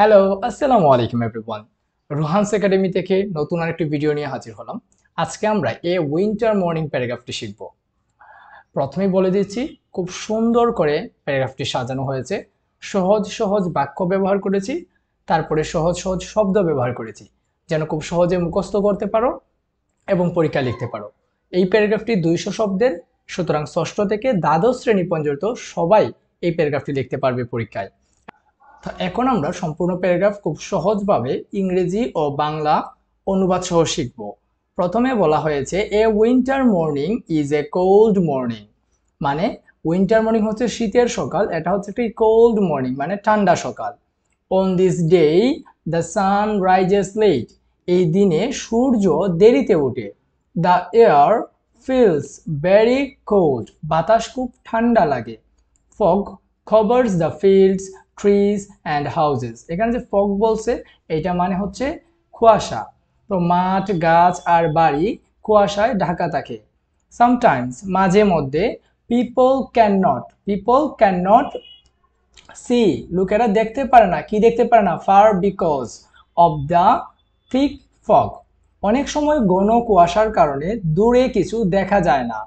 Hello, আসসালামু আলাইকুম everyone. রুহানস academy থেকে নতুন আরেকটি ভিডিও নিয়ে হাজির হলাম। আজকে আমরা এ উইন্টার মর্নিং প্যারাগ্রাফটি শিখব। প্রথমেই বলে দিচ্ছি, খুব সুন্দর করে প্যারাগ্রাফটি সাজানো হয়েছে। সহজ সহজ বাক্য ব্যবহার করেছি, তারপরে সহজ সহজ শব্দ ব্যবহার করেছি, যেন খুব সহজে মুখস্থ করতে পারো এবং পরীক্ষা লিখতে পারো। এই প্যারাগ্রাফটি 200 শব্দের, সুতরাং ষষ্ঠ থেকে দ্বাদশ শ্রেণী পর্যন্ত সবাই এই প্যারাগ্রাফটি লিখতে পারবে পরীক্ষায়। তো এখন আমরা সম্পূর্ণ প্যারাগ্রাফ খুব সহজভাবে ইংরেজি ও বাংলা অনুবাদ সহ শিখব। প্রথমে বলা হয়েছে a winter morning is a cold morning, মানে উইন্টার মর্নিং হচ্ছে শীতের সকাল, এটা হচ্ছে একটি কোল্ড মর্নিং মানে ঠান্ডা সকাল। On this day the sun rises late, এই দিনে সূর্য দেরিতে ওঠে। The air feels very cold, বাতাস খুব ঠান্ডা লাগে। Fog covers the fields trees and houses, এখানে যে ফগ বলছে এটা মানে হচ্ছে কুয়াশা। তো মাঠ গাছ আর বাড়ি কুয়াশায় ঢাকা থাকে। সামটাইমস মাঝে মধ্যে পিপল ক্যান নট সি, লোকেরা দেখতে পারে না, কি দেখতে পারে না, far because of the thick fog, অনেক সময় ঘন কুয়াশার কারণে দূরে কিছু দেখা যায় না।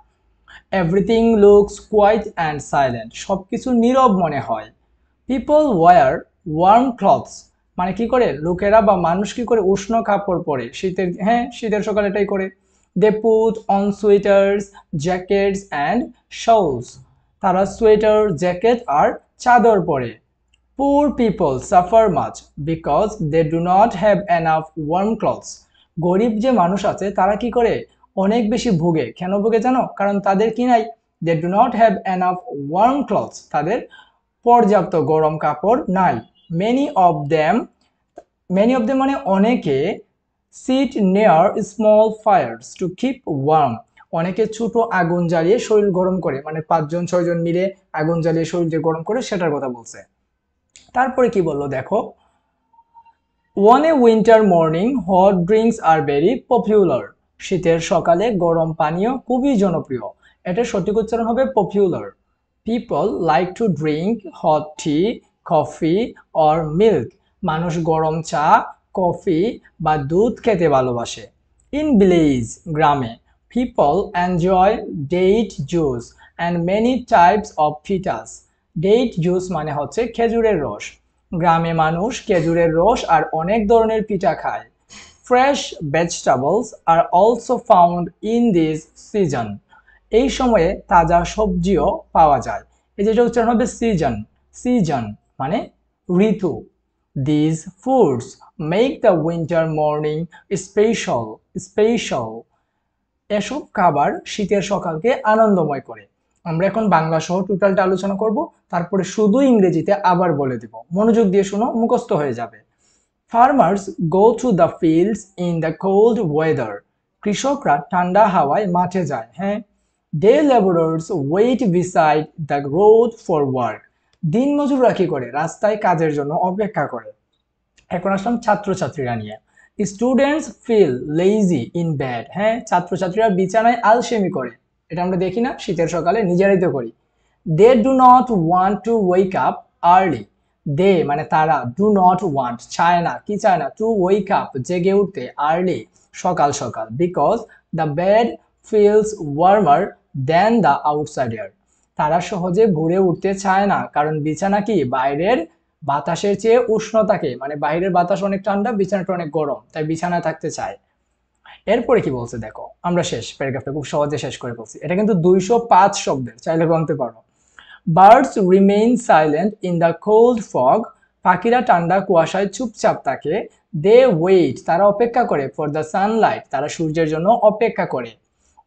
Everything looks quiet and silent, সবকিছু নীরব মনে হয়। পিপল ওয়ার ওয়ার্ম ক্লথস, মানে কি করে লোকেরা বা মানুষ কি করে উষ্ণ কাপড় পরে, শীতের, হ্যাঁ শীতের সকালে এটাই করে। They put on sweaters jackets and shawls, তারা সোয়েটার জ্যাকেট আর চাদর পরে। Poor people suffer much because they do not have enough warm clothes, গরিব যে মানুষ আছে তারা কি করে অনেক বেশি ভোগে, কেন ভোগে জানো, কারণ তাদের কি নাই, they do not have enough warm clothes, তাদের পর্যাপ্ত গরম কাপড় নাই। মেনি অফ দেম মানে অনেকে, সিট নেয়ার small fires to keep worm, অনেকে ছোট আগুন জ্বালিয়ে শরীর গরম করে, মানে 5-6জন মিলে আগুন জ্বালিয়ে শরীর যে গরম করে সেটার কথা বলছে। তারপরে কি বললো দেখো, one a winter morning hot drinks are very popular, শীতের সকালে গরম পানীয় খুবই জনপ্রিয়। এটা সঠিক উচ্চারণ হবে popular. People like to drink hot tea coffee or milk, মানুষ গরম চা কফি বা দুধ খেতে ভালোবাসে। ইন ভিলেজ, গ্রামে, people enjoy date juice and many types of pithas, date juice মানে হচ্ছে খেজুরের রস, গ্রামে মানুষ খেজুরের রস আর অনেক ধরনের পিঠা খায়। Fresh vegetables are also found in this season, এই সময়ে তাজা সবজিও পাওয়া যায়। এই যেটা উচ্চারণ হবে সিজন, সিজন মানে ঋতু। This foods make the winter morning special, special, এসব খাবার শীতের সকালকে আনন্দময় করে। আমরা এখন বাংলা সহ টোটালটা আলোচনা করব, তারপরে শুধু ইংরেজিতে আবার বলে দিব, মনোযোগ দিয়ে শোনো, মুখস্থ হয়ে যাবে। Farmers go to the fields in the cold weather, কৃষকরা ঠান্ডা হাওয়ায় মাঠে যায়, হ্যাঁ। Day labourers wait beside the road for work, দিনমজুররা কি করে, রাস্তায় কাজের জন্য অপেক্ষা করে। এখন আসলাম ছাত্রছাত্রীরা নিয়ে। Students feel lazy in bed, হ্যাঁ ছাত্রছাত্রীরা বিছানায় আলসেমি করে, এটা আমরা দেখি না শীতের সকালে, নিজেরাই তো করি। They do not want to wake up early, they মানে তারা, ডু নট ওয়ান্ট চায় না, কি চায় না, টু ওয়েক আপ জেগে উঠতে, আর্লি সকাল সকাল, because the bed feels warmer than the outside air, তারা সহজে ভোরে উঠতে চায় না কারণ বিছানা কি বাইরের বাতাসের চেয়ে উষ্ণ থাকে, মানে বাইরের বাতাস অনেক ঠান্ডা, বিছানাটা অনেক গরম, তাই বিছানায় থাকতে চায়। এরপরে কি বলছে দেখো, আমরা শেষ প্যারাগ্রাফটা খুব সহজে শেষ করে বলছি, এটা কিন্তু 205 শব্দের, চাইলে গণতে পারো। Birds remain silent in the cold fog, পাখিরা ঠান্ডা কুয়াশায় চুপচাপ থাকে। দে ওয়েট, তারা অপেক্ষা করে, ফর দ্য সানলাইট, তারা সূর্যের জন্য অপেক্ষা করে।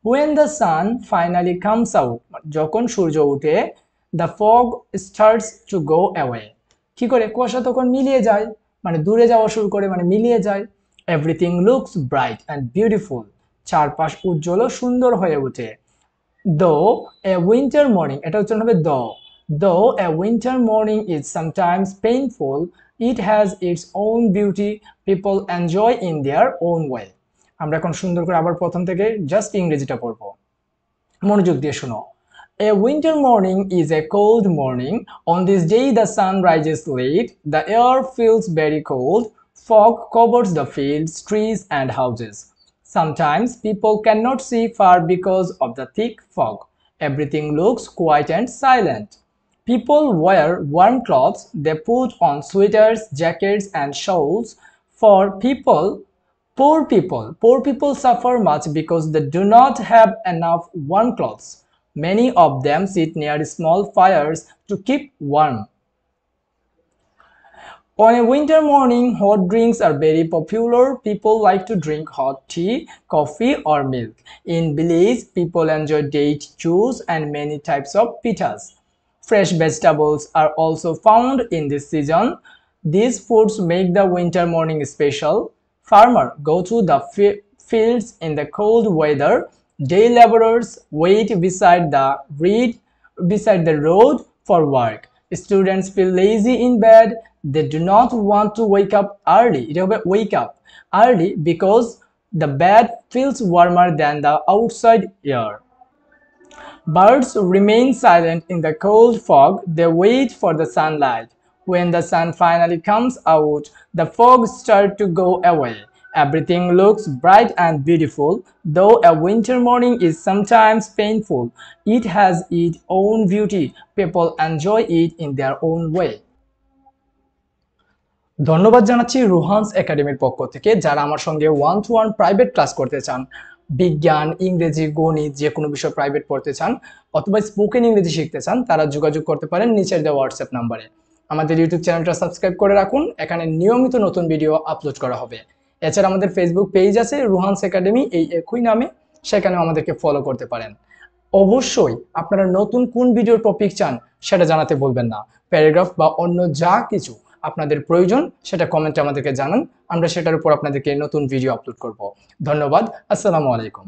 When the sun finally comes out, যখন সূর্য উঠে, the fog starts to go away, কি করে, কুয়াশা তখন মিলিয়ে যায়, মানে দূরে যাওয়া শুরু করে, মানে মিলিয়ে যায়। Everything looks bright and beautiful, চারপাশ উজ্জ্বল ও সুন্দর হয়ে ওঠে। Though a winter morning, এটা উচ্চারণ হবে though a winter morning is sometimes painful, it has its own beauty people enjoy in their own way. আমরা এখন সুন্দর করে আবার প্রথম থেকে জাস্ট ইংরেজিটা পড়বো, মনোযোগ দিয়ে শোনো। A winter morning is a cold morning. On this day, the sun rises late. The air feels very cold. Fog covers the fields, trees, and houses. Sometimes people cannot see far because of the thick fog. Everything looks quiet and silent. People wear warm clothes. They put on sweaters, jackets, and shawls. For poor people suffer much because they do not have enough warm clothes. Many of them sit near small fires to keep warm. On a winter morning, hot drinks are very popular. People like to drink hot tea, coffee, or milk. In village, people enjoy date juice and many types of pitas. Fresh vegetables are also found in this season. These foods make the winter morning special. Farmers go to the fields in the cold weather. Day laborers wait beside the road for work. Students feel lazy in bed. They do not want to wake up early because the bed feels warmer than the outside air. Birds remain silent in the cold fog. They wait for the sunlight. When the sun finally comes out, the fog starts to go away. Everything looks bright and beautiful. Though a winter morning is sometimes painful, it has its own beauty. People enjoy it in their own way. ধন্যবাদ জানাচ্ছি রুহানস একাডেমির পক্ষ থেকে। যারা আমার সঙ্গে 1-to-1 private class করতে চান, বিজ্ঞান, ইংরেজি, গণিত যে কোনো বিষয় প্রাইভেট পড়তে চান অথবা স্পোকেন ইংরেজি শিখতে চান, তারা যোগাযোগ করতে পারেন নিচের দেওয়া হোয়াটসঅ্যাপ নাম্বারে। আমাদের ইউটিউব চ্যানেলটা সাবস্ক্রাইব করে রাখুন, এখানে নিয়মিত নতুন ভিডিও আপলোড করা হবে। এছাড়া আমাদের ফেসবুক পেজ আছে রুহানস একাডেমি, এই একই নামে, সেখানেও আমাদেরকে ফলো করতে পারেন। অবশ্যই আপনারা নতুন কোন ভিডিওর টপিক চান সেটা জানাতে বলবেন না। প্যারাগ্রাফ বা অন্য যা কিছু আপনাদের প্রয়োজন সেটা কমেন্টে আমাদেরকে জানান, আমরা সেটার উপর আপনাদেরকে নতুন ভিডিও আপলোড করব। ধন্যবাদ। আসসালামু আলাইকুম।